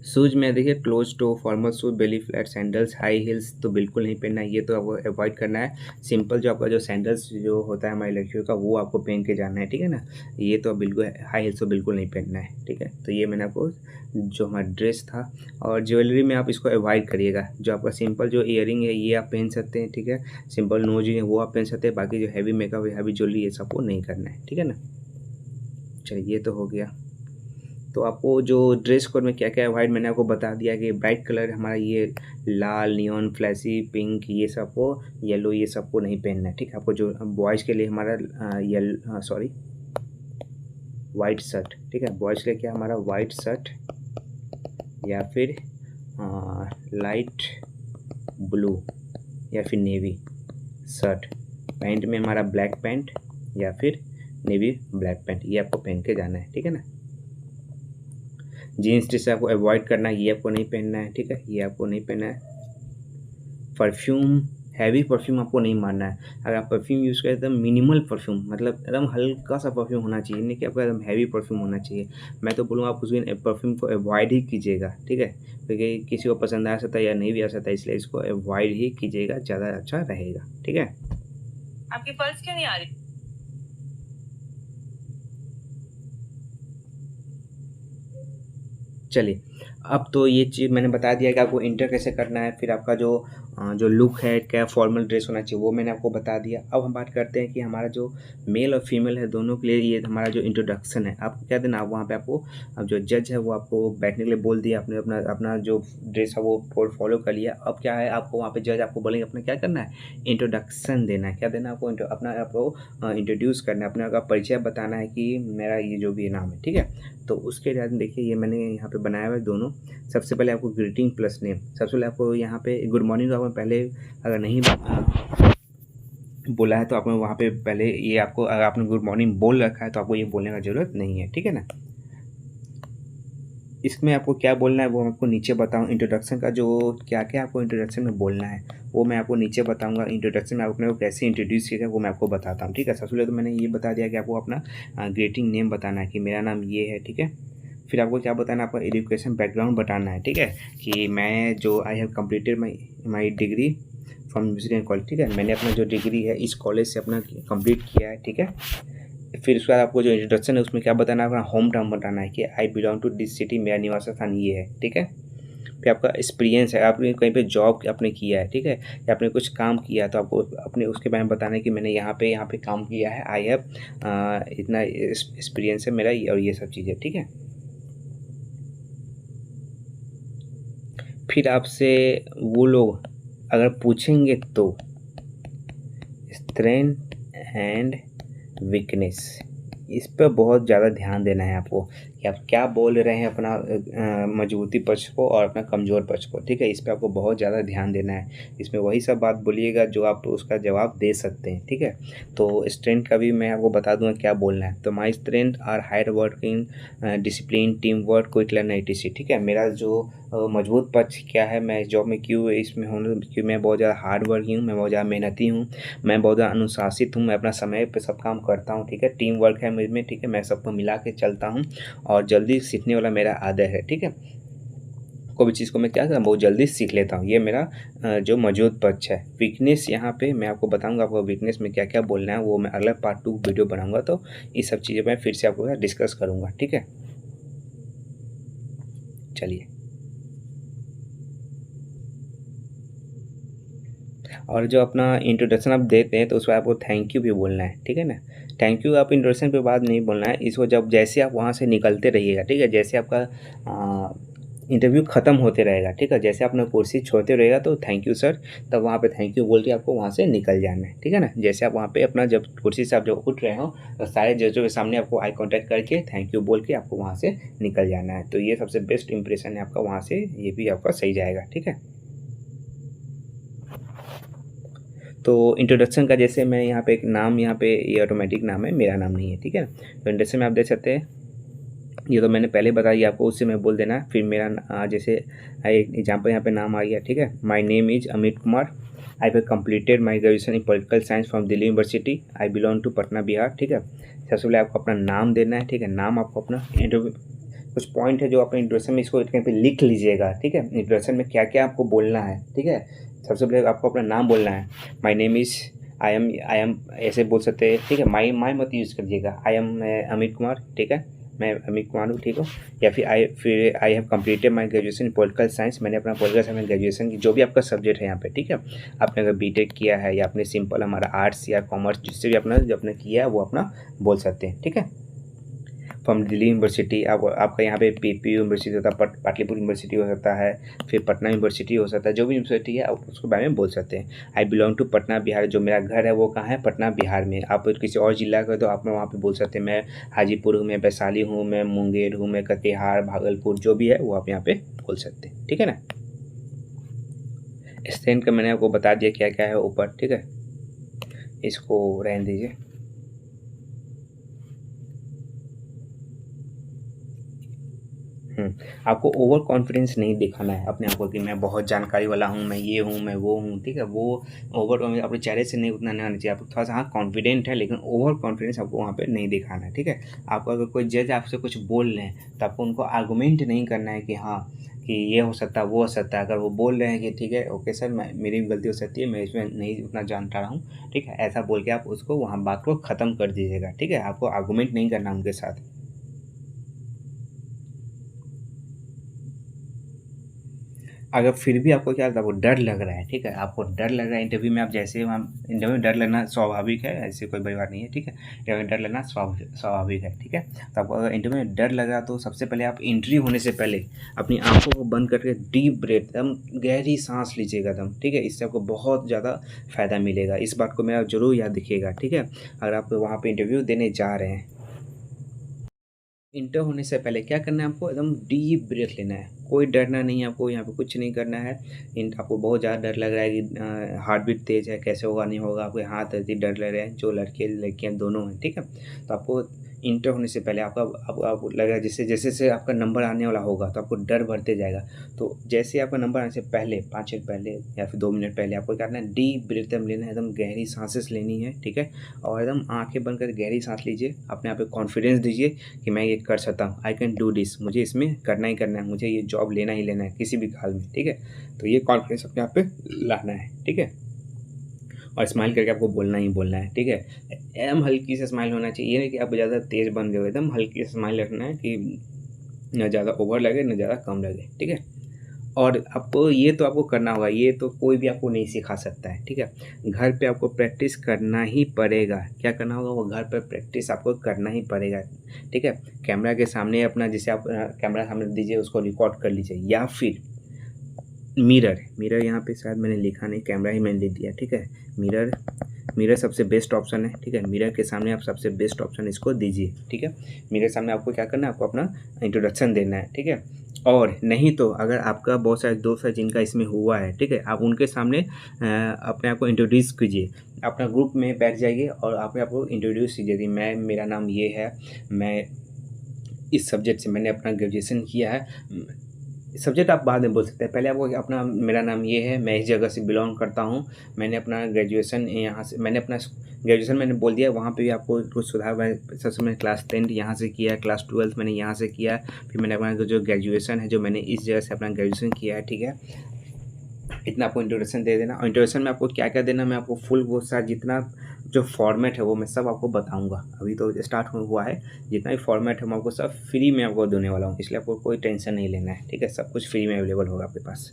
शूज़ में देखिए close toe, formal shoes, belly flat, sandals, high heels तो बिल्कुल नहीं पहनना है, ये तो आपको अवॉइड करना है। सिंपल जो आपका जो सैंडल्स जो होता है हमारी लड़कियों का, वो आपको पहन के जाना है, ठीक है ना। ये तो बिल्कुल हाई हील्स तो बिल्कुल नहीं पहनना है, ठीक है। तो ये मैंने आपको जो हमारा ड्रेस था, और ज्वेलरी में आप इसको अवॉइड करिएगा। जो आपका सिंपल जो ईयरिंग है ये आप पहन सकते हैं, ठीक है, सिंपल नोज है वो आप पहन सकते हैं, बाकी जो हैवी मेकअप है, हैवी ज्वेलरी, ये सबको नहीं करना है, ठीक है ना। चलिए ये तो हो गया। तो आपको जो ड्रेस कोड में क्या क्या अवॉइड, मैंने आपको बता दिया कि ब्राइट कलर हमारा ये लाल, नियॉन, फ्लैशी, पिंक, ये सब को, येलो, ये सब को नहीं पहनना है, ठीक है। आपको जो बॉयज़ के लिए हमारा वाइट शर्ट, ठीक है, बॉयज़ के लिए क्या हमारा वाइट शर्ट, या फिर लाइट ब्लू या फिर नेवी शर्ट, पैंट में हमारा ब्लैक पैंट या फिर नेवी ब्लैक पैंट, ये आपको पहन के जाना है, ठीक है ना। जीन्स टी शर्ट आपको अवॉइड करना है, ये आपको नहीं पहनना है, ठीक है, ये आपको नहीं पहनना है। परफ्यूम, हैवी परफ्यूम आपको नहीं मारना है। अगर आप परफ्यूम यूज़ करें तो मिनिमल परफ्यूम, मतलब एकदम हल्का सा परफ्यूम होना चाहिए, नहीं कि आपका एकदम हैवी परफ्यूम होना चाहिए। मैं तो बोलूँगा आप उस दिन परफ्यूम को अवॉइड ही कीजिएगा, ठीक है, क्योंकि किसी को पसंद आ सकता है या नहीं भी आ सकता है, इसलिए इसको अवॉइड ही कीजिएगा, ज़्यादा अच्छा रहेगा, ठीक है। आपकी पल्स क्यों नहीं आ रही? चलिए, अब तो ये चीज़ मैंने बता दिया कि आपको इंटर कैसे करना है, फिर आपका जो लुक है, क्या फॉर्मल ड्रेस होना चाहिए, वो मैंने आपको बता दिया। अब हम बात करते हैं कि हमारा जो मेल और फीमेल है दोनों के लिए ये हमारा जो इंट्रोडक्शन है, आपको क्या देना, आप वहाँ पे आपको अब जो जज है वो आपको बैठने के लिए बोल दिया, आपने अपना अपना जो ड्रेस है वो फॉलो कर लिया। अब क्या है, आपको वहाँ पे जज आपको बोलेंगे अपना क्या करना है, इंट्रोडक्शन देना है। क्या देना है आपको, अपना आपको इंट्रोड्यूस करना है, अपना परिचय बताना है कि मेरा ये जो भी नाम है, ठीक है। तो उसके बाद देखिए ये मैंने यहाँ पे बनाया हुआ है दोनों। सबसे पहले आपको ग्रीटिंग प्लस नेम, सबसे पहले आपको यहाँ पे गुड मॉर्निंग आपको पहले अगर नहीं बोला है तो आपने वहाँ पे पहले ये आपको, अगर आपने गुड मॉर्निंग बोल रखा है तो आपको ये बोलने का ज़रूरत नहीं है, ठीक है ना। इसमें आपको क्या बोलना है वो मैं आपको नीचे बताऊँ। इंट्रोडक्शन का जो क्या क्या आपको इंट्रोडक्शन में बोलना है वो मैं आपको नीचे बताऊँगा। इंट्रोडक्शन में अपने को कैसे इंट्रोड्यूस किया वो मैं आपको बताता हूँ, ठीक है। सबसे पहले तो मैंने ये बता दिया कि आपको अपना ग्रीटिंग नेम बताना है कि मेरा नाम ये है, ठीक है। फिर आपको क्या बताना है, आपका एजुकेशन बैकग्राउंड बताना है, ठीक है, कि मैं जो I have completed my degree from university and college, ठीक है, मैंने अपना जो डिग्री है इस कॉलेज से अपना कंप्लीट किया है, ठीक है। फिर उसके बाद आपको जो इंट्रोडक्शन है उसमें क्या बताना है, अपना होम टाउन बताना है कि I belong to this city, मेरा निवास स्थान ये है, ठीक है। फिर आपका एक्सपीरियंस है, आपने कहीं पे जॉब आपने किया है, ठीक है, या आपने कुछ काम किया है तो आपको अपने उसके बारे में बताना है कि मैंने यहाँ पे काम किया है, आई हैव इतना एक्सपीरियंस है मेरा और ये सब चीज़ें, ठीक है। फिर आपसे वो लोग अगर पूछेंगे तो स्ट्रेंथ एंड वीकनेस, इस पर बहुत ज़्यादा ध्यान देना है आपको कि आप क्या बोल रहे हैं, अपना मजबूती पक्ष को और अपना कमज़ोर पक्ष को, ठीक है। इस पर आपको बहुत ज़्यादा ध्यान देना है। इसमें वही सब बात बोलिएगा जो आप उसका जवाब दे सकते हैं, ठीक है। तो स्ट्रेंथ का भी मैं आपको बता दूंगा क्या बोलना है। तो my strength are hard working, discipline, team work, quick learn, etc, ठीक है। मेरा जो मजबूत पक्ष क्या है, मैं जॉब में क्यों इसमें हूँ कि मैं बहुत ज़्यादा हार्ड वर्किंग हूँ, मैं बहुत ज़्यादा मेहनती हूँ, मैं बहुत ज़्यादा अनुशासित हूँ, मैं अपना समय पे सब काम करता हूँ, ठीक है। टीम वर्क है मुझ में, ठीक है, मैं सबको मिला के चलता हूँ और जल्दी सीखने वाला मेरा आदत है, ठीक है। कोई भी चीज़ को मैं क्या करता हूँ, बहुत जल्दी सीख लेता हूँ, ये मेरा जो मौजूद पक्ष है। वीकनेस यहाँ पे मैं आपको बताऊँगा, आपको वीकनेस में क्या क्या बोलना है वो मैं अगला पार्ट 2 वीडियो बनाऊँगा, तो ये सब चीज़ें मैं फिर से आपको डिस्कस करूँगा, ठीक है। चलिए, और जो अपना इंट्रोडक्शन आप देते हैं तो उसमें आपको थैंक यू भी बोलना है, ठीक है ना। थैंक यू आप इंट्रोडक्शन पे बाद नहीं बोलना है, इसको जब जैसे आप वहाँ से निकलते रहिएगा, ठीक है, जैसे आपका इंटरव्यू ख़त्म होते रहेगा, ठीक है, जैसे अपना कुर्सी छोड़ते रहेगा तो थैंक यू सर, तब वहाँ पे थैंक यू बोल के आपको वहाँ से निकल जाना है, ठीक है ना। जैसे आप वहाँ पे अपना जब कुर्सी से आप जब उठ रहे हो तो सारे जजों के सामने आपको आई कॉन्टैक्ट करके थैंक यू बोल के आपको वहाँ से निकल जाना है। तो ये सबसे बेस्ट इंप्रेशन है आपका वहाँ से, ये भी आपका सही जाएगा, ठीक है। तो इंट्रोडक्शन का जैसे मैं यहाँ पे एक नाम, यहाँ पे ये ऑटोमेटिक नाम है, मेरा नाम नहीं है, ठीक है। तो इंट्रोडक्शन में आप देख सकते हैं, ये तो मैंने पहले बता दिया आपको, उससे मैं बोल देना। फिर मेरा जैसे एक एग्जाम्पल यहाँ पे नाम आ गया, ठीक है। My name is Amit Kumar, I have completed my graduation in political science from Delhi university, I belong to Patna Bihar, ठीक है। सबसे पहले आपको अपना नाम देना है, ठीक है। नाम आपको अपना कुछ पॉइंट है जो अपने इंट्रोडक्शन में इसको कहीं पे लिख लीजिएगा, ठीक है। इंट्रोडक्शन में क्या क्या आपको बोलना है, ठीक है। सबसे पहले आपको अपना नाम बोलना है। My name is, I am ऐसे बोल सकते हैं, ठीक है। माई मत यूज़ करिएगा, आई एम अमित कुमार, ठीक है, मैं अमित कुमार हूँ, ठीक हो। या फिर आई have completed my graduation in political science, मैंने अपना पॉलिटिकल साइंस में ग्रेजुएशन की, जो भी आपका सब्जेक्ट है यहाँ पे, ठीक है। आपने अगर बीटेक किया है या आपने सिंपल हमारा आर्ट्स या कॉमर्स जिससे भी अपना जो आपने किया है वो अपना बोल सकते हैं, ठीक है। फ्रॉम दिल्ली यूनिवर्सिटी, आपका यहाँ पे पीपी यूनिवर्सिटी होता है, पाटलिपुत्र यूनिवर्सिटी हो सकता है, फिर पटना यूनिवर्सिटी हो सकता है, जो भी यूनिवर्सिटी है आप उसके बारे में बोल सकते हैं। I belong to Patna Bihar, जो मेरा घर है वो कहाँ है, पटना बिहार में। आप किसी और जिला का तो आप वहाँ पे बोल सकते हैं, मैं हाजीपुर हूँ, मैं वैशाली हूँ, मैं मुंगेर हूँ, मैं कटिहार, भागलपुर, जो भी है वो आप यहाँ पे बोल सकते हैं, ठीक है ना। स्ट्रेंथ का मैंने आपको बता दिया क्या क्या है ऊपर, ठीक है, इसको रहने दीजिए। आपको ओवर कॉन्फिडेंस नहीं दिखाना है अपने आप को कि मैं बहुत जानकारी वाला हूँ, मैं ये हूँ, मैं वो हूँ, ठीक है। वो ओवर अपने चेहरे से नहीं उतना नहीं आना चाहिए। आपको थोड़ा सा हाँ कॉन्फिडेंट है, लेकिन ओवर कॉन्फिडेंस आपको वहाँ पे नहीं दिखाना है, ठीक है। आपको अगर कोई जज आपसे कुछ बोल रहे हैं तो आपको उनको आर्गूमेंट नहीं करना है कि हाँ कि ये हो सकता है, वो हो सकता है। अगर वो बोल रहे हैं कि ठीक है ओके सर, मेरी भी गलती हो सकती है, मैं इसमें नहीं उतना जानता रहा हूँ, ठीक है, ऐसा बोल के आप उसको वहाँ बात को ख़त्म कर दीजिएगा, ठीक है। आपको आर्गूमेंट नहीं करना उनके साथ। अगर फिर भी आपको क्या लगता है, आपको डर लग रहा है, ठीक है, आपको डर लग रहा है इंटरव्यू में, आप जैसे वहाँ इंटरव्यू में डर लगना स्वाभाविक है, ऐसे कोई बड़ी बात नहीं है, ठीक है। इंटरव्यू में डर लगना स्वाभाविक है, ठीक है। तो आपको अगर इंटरव्यू में डर लगा तो सबसे पहले आप इंटरव्यू होने से पहले अपनी आंखों को बंद करके डीप ब्रेथ, एकदम गहरी सांस लीजिएगा एकदम, ठीक है। इससे आपको बहुत ज़्यादा फ़ायदा मिलेगा। इस बात को मेरा ज़रूर याद रखिएगा, ठीक है। अगर आप वहाँ पर इंटरव्यू देने जा रहे हैं, इंटर होने से पहले क्या करना है, आपको एकदम डीप ब्रेथ लेना है, कोई डरना नहीं है आपको, यहाँ पे कुछ नहीं करना है। आपको बहुत ज़्यादा डर लग रहा है कि हार्ट बीट तेज़ है, कैसे होगा नहीं होगा, आपके हाथ ऐसे डर लग रहे हैं, जो लड़के लड़कियाँ दोनों हैं, ठीक है। तो आपको इंटर होने से पहले आपको लग रहा है जैसे जैसे जैसे आपका नंबर आने वाला होगा तो आपको डर बढ़ते जाएगा। तो जैसे आपका नंबर आने से पहले 5 मिनट पहले या फिर 2 मिनट पहले आपको क्या करना है, डीप ब्रीथ एकदम लेना है, एकदम गहरी सांसेस लेनी है, ठीक है। और एकदम आंखें बंद कर गहरी सांस लीजिए, अपने आप पे कॉन्फिडेंस दीजिए कि मैं ये कर सकता हूँ, आई कैन डू दिस, मुझे इसमें करना ही करना है, मुझे ये जॉब लेना ही लेना है किसी भी हाल में, ठीक है। तो ये कॉन्फिडेंस अपने आप पे लाना है, ठीक है। और स्माइल करके आपको बोलना ही बोलना है, ठीक है। एकदम हल्की से स्माइल होना चाहिए, ये नहीं कि आप ज़्यादा तेज़ बन गए हो, एकदम हल्की से स्माइल रखना है कि ना ज़्यादा ओवर लगे ना ज़्यादा कम लगे, ठीक है। और आपको ये तो आपको करना होगा, ये तो कोई भी आपको नहीं सिखा सकता है, ठीक है। घर पे आपको प्रैक्टिस करना ही पड़ेगा। क्या करना होगा, वो घर पे प्रैक्टिस आपको करना ही पड़ेगा, ठीक है। कैमरा के सामने अपना जैसे आप कैमरा सामने दीजिए, उसको रिकॉर्ड कर लीजिए, या फिर मिरर यहाँ पे शायद मैंने लिखा नहीं, कैमरा ही मैंने लिख दिया, ठीक है। मिरर सबसे बेस्ट ऑप्शन है, ठीक है। मिरर के सामने आप सबसे बेस्ट ऑप्शन इसको दीजिए, ठीक है। मिरर के सामने आपको क्या करना है, आपको अपना इंट्रोडक्शन देना है, ठीक है। और नहीं तो अगर आपका बहुत सारे दोस्त है जिनका इसमें हुआ है, ठीक है, आप उनके सामने अपने आप को इंट्रोड्यूस कीजिए। अपना ग्रुप में बैठ जाइए और अपने आप को इंट्रोड्यूस कीजिए कि मेरा नाम ये है, मैं इस सब्जेक्ट से मैंने अपना ग्रेजुएशन किया है। सब्जेक्ट आप बाद में बोल सकते हैं, पहले आपको अपना मेरा नाम ये है, मैं इस जगह से बिलोंग करता हूँ, मैंने अपना ग्रेजुएशन यहाँ से, मैंने अपना ग्रेजुएशन मैंने बोल दिया, वहाँ पे भी आपको कुछ सुधार। सबसे मैंने क्लास 10 यहाँ से किया है, क्लास 12 मैंने यहाँ से किया है, फिर मैंने अपना जो ग्रेजुएशन है जो मैंने इस जगह से अपना ग्रेजुएशन किया है, ठीक है। इतना आपको इंट्रोडक्शन दे देना। और इंट्रोडक्शन में आपको क्या क्या देना, मैं आपको फुल वो सारा जितना जो फॉर्मेट है वो मैं सब आपको बताऊंगा। अभी तो स्टार्ट हुआ है, जितना भी फॉर्मेट है मैं आपको सब फ्री में आपको देने वाला हूँ, इसलिए आपको कोई टेंशन नहीं लेना है, ठीक है। सब कुछ फ्री में अवेलेबल होगा आपके पास।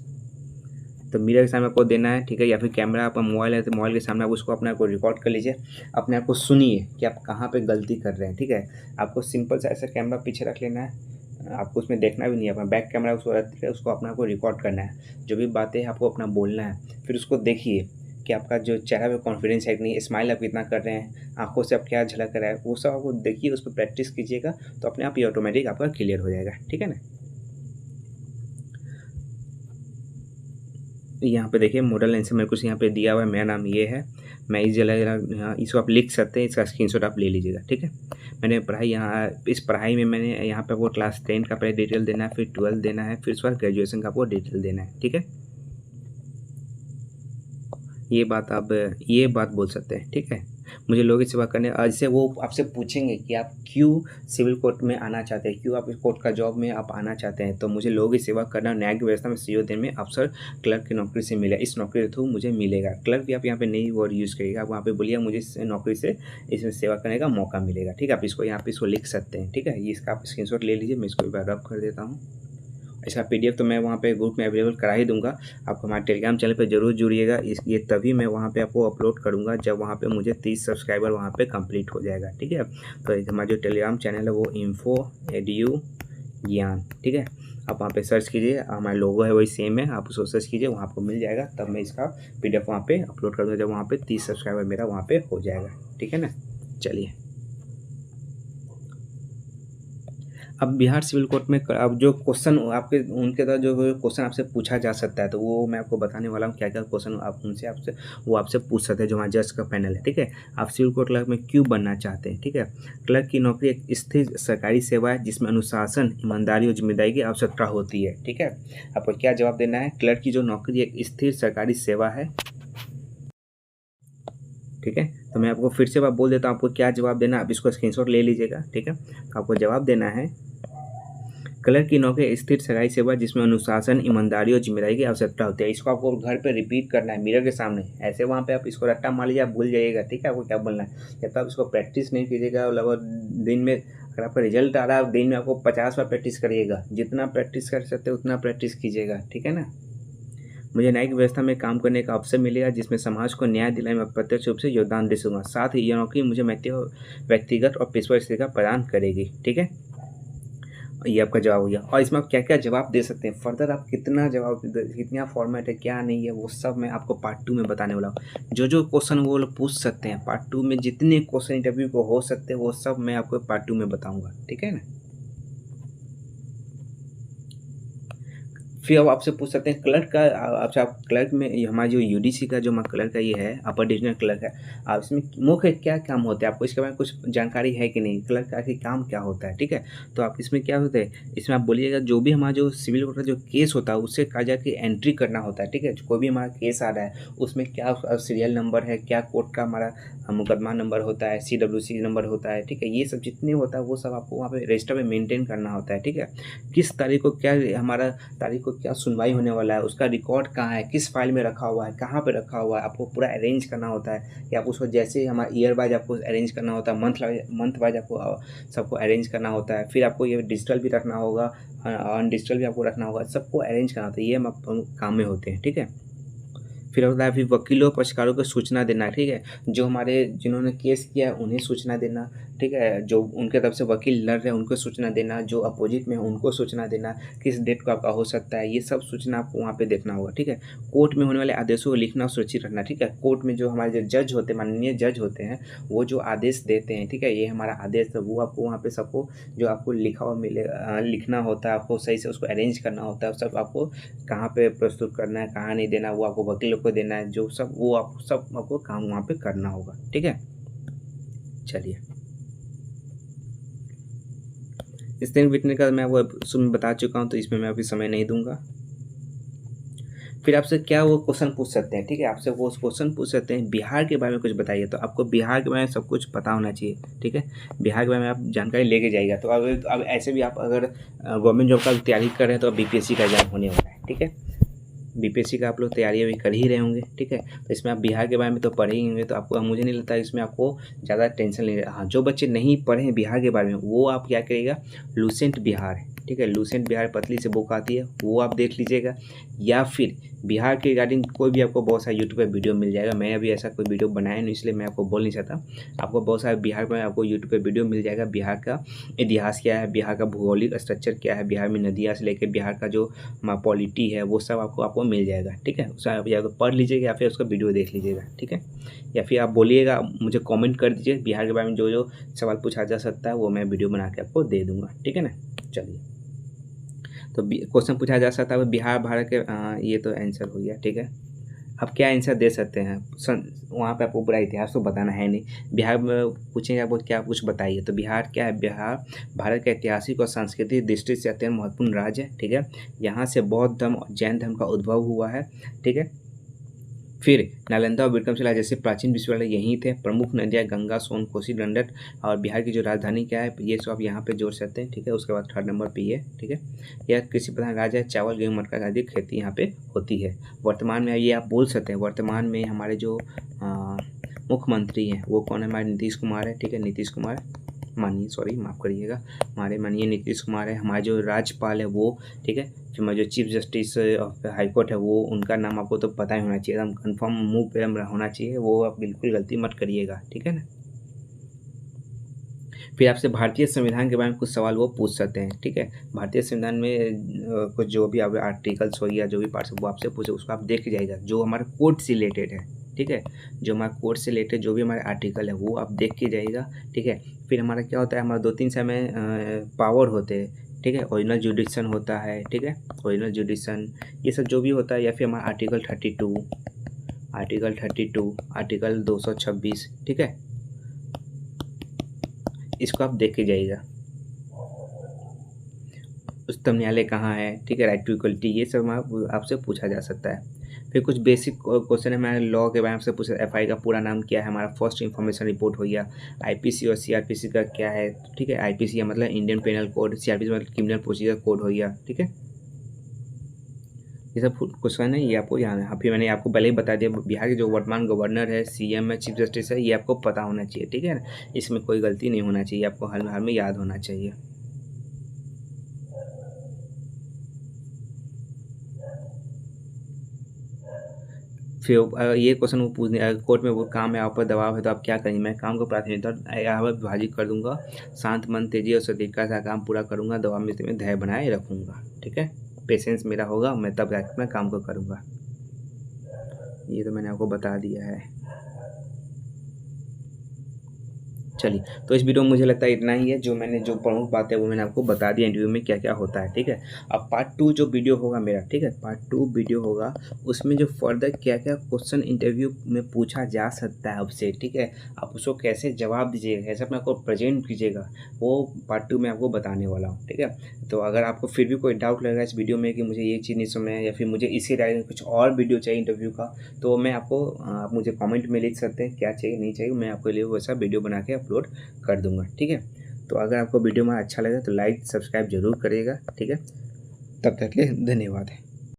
तो मिरर के सामने आपको देना है, ठीक है, या फिर कैमरा, आपका मोबाइल है तो मोबाइल के सामने आप उसको अपने आप को रिकॉर्ड कर लीजिए, अपने आप को सुनिए कि आप कहाँ पे गलती कर रहे हैं, ठीक है। आपको सिंपल सा ऐसा कैमरा पीछे रख लेना है, आपको उसमें देखना भी नहीं है, अपना बैक कैमरा उसको रख के उसको अपने आप को रिकॉर्ड करना है। जो भी बातें हैं आपको अपना बोलना है, फिर उसको देखिए कि आपका जो चेहरा पे कॉन्फिडेंस है कि नहीं, स्माइल आप कितना कर रहे हैं, आंखों से आप क्या झलक रहा है, वो सब आपको देखिए, उस पर प्रैक्टिस कीजिएगा, तो अपने आप ही ऑटोमेटिक आपका क्लियर हो जाएगा, ठीक है ना। यहाँ पे देखिए मॉडल आंसर मेरे कुछ यहाँ पे दिया हुआ है, मेरा नाम ये है, मैं इस जगह यहाँ इसको आप लिख सकते हैं, इसका स्क्रीनशॉट आप ले लीजिएगा, ठीक है। मैंने पढ़ाई यहाँ इस पढ़ाई में मैंने यहाँ पे आपको क्लास 10 का पहले डिटेल देना है, फिर 12 देना है, फिर उसके बाद ग्रेजुएशन का आपको डिटेल देना है, ठीक है। ये बात बोल सकते हैं, ठीक है। मुझे लोगों की सेवा करने, आज से वो आपसे पूछेंगे कि आप क्यों सिविल कोर्ट में आना चाहते हैं, क्यों आप इस कोर्ट का जॉब में आप आना चाहते हैं। तो मुझे लोगों की सेवा करना, न्यायिक व्यवस्था में सहयोग देने में अवसर क्लर्क की नौकरी से मिला, इस नौकरी के थ्रू मुझे मिलेगा। क्लर्क भी आप यहाँ पे नई वर्ड यूज़ करिएगा, आप वहाँ पे बोलिए मुझे इस नौकरी से इसमें सेवा करने का मौका मिलेगा, ठीक है। आप इसको यहाँ पे इसको लिख सकते हैं, ठीक है। ये इसका आप स्क्रीनशॉट ले लीजिए, मैं इसको रब कर देता हूँ। इसका PDF तो मैं वहाँ पे ग्रुप में अवेलेबल करा ही दूंगा। आप हमारे टेलीग्राम चैनल पे ज़रूर जुड़िएगा, ये तभी मैं वहाँ पे आपको अपलोड करूँगा जब वहाँ पे मुझे 30 सब्सक्राइबर वहाँ पे कंप्लीट हो जाएगा, ठीक है। तो हमारा जो टेलीग्राम चैनल है वो info edu ज्ञान, ठीक है। आप वहाँ पे सर्च कीजिए, हमारा लोगो है वही सेम है, आप उसको सर्च कीजिए, वहाँ आपको मिल जाएगा। तब मैं इसका PDF वहाँ पे अपलोड करूँगा जब वहाँ पे 30 सब्सक्राइबर मेरा वहाँ पे हो जाएगा, ठीक है ना। चलिए, अब बिहार सिविल कोर्ट में अब जो क्वेश्चन आपके उनके द्वारा जो क्वेश्चन आपसे पूछा जा सकता है, तो वो मैं आपको बताने वाला हूँ क्या क्या क्वेश्चन आप उनसे आपसे पूछ सकते हैं, जो हमारा जज का पैनल है, ठीक है। आप सिविल कोर्ट क्लर्क में क्यों बनना चाहते हैं, ठीक है। क्लर्क की नौकरी एक स्थिर सरकारी सेवा है जिसमें अनुशासन, ईमानदारी और जिम्मेदारी की आवश्यकता होती है, ठीक है। आपको क्या जवाब देना है, क्लर्क की जो नौकरी एक स्थिर सरकारी सेवा है, ठीक है। तो मैं आपको फिर से बात बोल देता हूँ, आपको क्या जवाब देना, आप इसको स्क्रीनशॉट ले लीजिएगा, ठीक है। आपको जवाब देना है, क्लर्क की नौकरी स्थिर सरकारी सेवा जिसमें अनुशासन, ईमानदारी और जिम्मेदारी की आवश्यकता होती है। इसको आपको घर पे रिपीट करना है मिरर के सामने, ऐसे वहाँ पे आप इसको रट्टा मार लीजिए, आप भूल जाइएगा, ठीक है। आपको क्या बोलना है, जब तक आप इसको प्रैक्टिस नहीं कीजिएगा, लगभग दिन में अगर आपका रिजल्ट आ रहा है, दिन में आपको 50 बार प्रैक्टिस करिएगा, जितना प्रैक्टिस कर सकते हैं उतना प्रैक्टिस कीजिएगा, ठीक है ना। मुझे न्यायिक व्यवस्था में काम करने का अवसर मिलेगा जिसमें समाज को न्याय दिलाने में प्रत्यक्ष रूप से योगदान दे सकूँगा। साथ ही यह नौकरी मुझे व्यक्तिगत और पेशेवर स्थिति प्रदान करेगी, ठीक है। ये आपका जवाब हो गया। और इसमें आप क्या क्या जवाब दे सकते हैं, फर्दर आप कितना फॉर्मेट है क्या नहीं है, वो सब मैं आपको पार्ट 2 में बताने वाला हूँ। जो क्वेश्चन वो लोग पूछ सकते हैं पार्ट 2 में, जितने क्वेश्चन इंटरव्यू को हो सकते हैं वो सब मैं आपको पार्ट 2 में बताऊँगा, ठीक है ना। फिर अब आपसे पूछ सकते हैं क्लर्क का, आपसे आप क्लर्क में हमारा जो UDC का जो हमारा क्लर्क का ये है, अपर डिवीजनल क्लर्क है, आप इसमें मुख्य क्या काम होते हैं, आपको इसके बारे में कुछ जानकारी है कि नहीं, क्लर्क का काम क्या होता है, ठीक है। तो आप इसमें क्या होता है, इसमें आप बोलिएगा जो भी हमारा जो सिविल कोर्ट का जो केस होता है उससे कहा जाए कि एंट्री करना होता है, ठीक है। कोई भी हमारा केस आ रहा है उसमें क्या सीरियल नंबर है, क्या कोर्ट का हमारा मुकदमा नंबर होता है, CWC नंबर होता है, ठीक है। ये सब जितने होता है वो सब आपको वहाँ पे रजिस्टर में मेंटेन करना होता है, ठीक है। किस तारीख को क्या हमारा तारीख को क्या सुनवाई होने वाला है, उसका रिकॉर्ड कहाँ है, किस फाइल में रखा हुआ है, कहाँ पे रखा हुआ है, आपको पूरा अरेंज करना होता है। या आप उसको जैसे ही हमारा ईयर वाइज आपको अरेंज करना होता है, मंथ वाइज आपको सबको अरेंज करना होता है। फिर आपको ये डिजिटल भी रखना होगा, अनडिजिटल भी आपको रखना होगा, सबको अरेंज करना होता है। ये हम काम में होते हैं, ठीक है। फिर होता है फिर वकीलों पक्षकारों को सूचना देना, ठीक है। जो हमारे जिन्होंने केस किया है उन्हें सूचना देना, ठीक है। जो उनके तरफ से वकील लड़ रहे हैं उनको सूचना देना, जो अपोजिट में है उनको सूचना देना, किस डेट को आपका हो सकता है, ये सब सूचना आपको वहाँ पे देखना होगा, ठीक है। कोर्ट में होने वाले आदेशों को लिखना और सुरक्षित रखना, ठीक है। कोर्ट में जो हमारे जो जज होते हैं, माननीय जज होते हैं, वो जो आदेश देते हैं, ठीक है, ये हमारा आदेश है, वो आपको वहाँ पे सबको जो आपको लिखा हुआ मिले लिखना होता है, आपको सही से उसको अरेंज करना होता है, सब आपको कहाँ पे प्रस्तुत करना है, कहाँ नहीं देना, वो आपको वकीलों को देना है, जो सब वो आप सब आपको काम वहाँ पे करना होगा, ठीक है। चलिए, इस दिन बीतने का मैं वो सुन बता चुका हूँ, तो इसमें मैं अभी समय नहीं दूंगा। फिर आपसे क्या वो क्वेश्चन पूछ सकते हैं, ठीक है। आपसे वो क्वेश्चन पूछ सकते हैं बिहार के बारे में कुछ बताइए, तो आपको बिहार के बारे में सब कुछ पता होना चाहिए, ठीक है। बिहार के बारे में आप जानकारी लेके जाइएगा। तो अब ऐसे भी आप अगर गवर्नमेंट जॉब का तैयारी कर रहे हैं तो अब बीपीएससी का एग्जाम होने वाला है, ठीक है। बीपीएससी का आप लोग तैयारी अभी कर ही रहे होंगे, ठीक है। तो इसमें आप बिहार के बारे में तो पढ़े ही होंगे, तो आपको मुझे नहीं लगता इसमें आपको ज़्यादा टेंशन नहीं। हाँ, जो बच्चे नहीं पढ़े हैं बिहार के बारे में, वो आप क्या करिएगा, लूसेंट बिहार, ठीक है, लूसेंट बिहार पतली से बुक आती है, वो आप देख लीजिएगा। या फिर बिहार के रिगार्डिंग कोई भी आपको बहुत सारा यूट्यूब पे वीडियो मिल जाएगा। मैं अभी ऐसा कोई वीडियो बनाया नहीं, इसलिए मैं आपको बोल नहीं सकता। आपको बहुत सारे बिहार में आपको यूट्यूब पे वीडियो मिल जाएगा। बिहार का इतिहास क्या है, बिहार का भौगोलिक स्ट्रक्चर क्या है, बिहार में नदियाँ से लेकर बिहार का जो पॉलिटी है, वो सब आपको मिल जाएगा, ठीक है। उसका आप या तो पढ़ लीजिएगा या फिर उसका वीडियो देख लीजिएगा, ठीक है। या फिर आप बोलिएगा, मुझे कमेंट कर दीजिए बिहार के बारे में जो जो सवाल पूछा जा सकता है, वो मैं वीडियो बना के आपको दे दूँगा, ठीक है ना। चलिए, तो क्वेश्चन पूछा जा सकता है बिहार भारत के ये तो आंसर हो गया, ठीक है। आप क्या आंसर दे सकते हैं, वहाँ पे आपको पूरा इतिहास तो बताना है नहीं। बिहार में पूछेंगे आपको क्या कुछ बताइए, तो बिहार क्या है, बिहार भारत का ऐतिहासिक और सांस्कृतिक दृष्टि से अत्यंत महत्वपूर्ण राज्य है, ठीक है। यहाँ से बौद्ध धर्म और जैन धर्म का उद्भव हुआ है, ठीक है। फिर नालंदा और विक्रमशिला जैसे प्राचीन विश्वविद्यालय यहीं थे। प्रमुख नदियाँ गंगा, सोन, कोसी, गंडक, और बिहार की जो राजधानी क्या है, ये सब आप यहाँ पे जोड़ सकते हैं, ठीक है। उसके बाद 3rd नंबर पे ये, ठीक है। यह कृषि प्रधान राज्य है, चावल, गेहूँ, मक्का आदि खेती यहाँ पे होती है। वर्तमान में ये आप बोल सकते हैं, वर्तमान में हमारे जो मुख्यमंत्री हैं वो कौन है, हमारे नीतीश कुमार है, ठीक है। नीतीश कुमार माननीय, सॉरी माफ़ करिएगा, हमारे माननीय नीतीश कुमार है। हमारे जो राज्यपाल है वो, ठीक है। फिर हमारे जो chief justice of high court है वो, उनका नाम आपको तो पता ही होना चाहिए, एकदम कंफर्म मुंह पे होना चाहिए, वो आप बिल्कुल गलती मत करिएगा, ठीक है ना। फिर आपसे भारतीय संविधान के बारे में कुछ सवाल वो पूछ सकते हैं, ठीक है। भारतीय संविधान में कुछ जो भी आप आर्टिकल्स हो या जो भी पार्ट्स वो आपसे पूछे, उसको आप देख जाइएगा, जो हमारे कोर्ट से रिलेटेड है, ठीक है। जो हमारे कोर्ट से रिलेटेड जो भी हमारे आर्टिकल है वो आप देख के जाइएगा, ठीक है। फिर हमारा क्या होता है, हमारा 2-3 से हमें पावर होते हैं, ठीक है। ओरिजिनल जुडिक्शन होता है, ठीक है, ओरिजिनल जुडिक्शन, ये सब जो भी होता है। या फिर हमारा आर्टिकल 32, आर्टिकल 226, ठीक है। इसको आप देख के जाइएगा। उच्चतम न्यायालय कहाँ है, ठीक है, राइट टू इक्वलिटी, ये सब आपसे पूछा जा सकता है। फिर कुछ बेसिक क्वेश्चन है हमारे लॉ के बारे में से पूछा, एफआई का पूरा नाम क्या है, हमारा फर्स्ट इंफॉर्मेशन रिपोर्ट हो गया। आईपीसी और सीआरपीसी का क्या है, ठीक है। आईपीसी का मतलब इंडियन पेनल कोड, सीआरपीसी मतलब क्रिमिनल प्रोसीजर कोड हो गया, ठीक है। ये सब क्वेश्चन है, ये आपको यहाँ है। फिर मैंने आपको पहले ही बता दिया, बिहार के जो वर्तमान गवर्नर है, सीएम है, चीफ जस्टिस है, ये आपको पता होना चाहिए, ठीक है। इसमें कोई गलती नहीं होना चाहिए, आपको हर में याद होना चाहिए। फिर ये क्वेश्चन वो पूछने, अगर कोर्ट में वो काम है, आप पर दबाव है, तो आप क्या करेंगे। मैं काम को प्राथमिकता यहाँ पर विभाजित कर दूंगा, शांत मन, तेजी और सटीकता से काम पूरा करूँगा, दबाव में धैर्य बनाए रखूँगा, ठीक है। पेशेंस मेरा होगा, मैं तब जाकर अपना काम को करूँगा। ये तो मैंने आपको बता दिया है। चलिए, तो इस वीडियो में मुझे लगता है इतना ही है, जो मैंने जो प्रमुख बात है वो मैंने आपको बता दिया इंटरव्यू में क्या क्या होता है, ठीक है। अब पार्ट 2 जो वीडियो होगा मेरा, ठीक है, पार्ट 2 वीडियो होगा, उसमें जो फर्दर क्या क्या क्वेश्चन इंटरव्यू में पूछा जा सकता है आपसे, ठीक है। आप उसको कैसे जवाब दीजिएगा, कैसे अपने आपको प्रेजेंट कीजिएगा, वो पार्ट 2 में आपको बताने वाला हूँ, ठीक है। तो अगर आपको फिर भी कोई डाउट लग रहा है इस वीडियो में कि मुझे ये चीज़ नहीं समझ है, या फिर मुझे इसी रिगार्डिंग कुछ और वीडियो चाहिए इंटरव्यू का, तो मैं आपको आप मुझे कमेंट में लिख सकते हैं क्या चाहिए नहीं चाहिए, मैं आपके लिए वैसा वीडियो बना के अपलोड कर दूंगा, ठीक है। तो अगर आपको वीडियो में अच्छा लगे तो लाइक सब्सक्राइब जरूर करिएगा, ठीक है। तब तक के लिए धन्यवाद।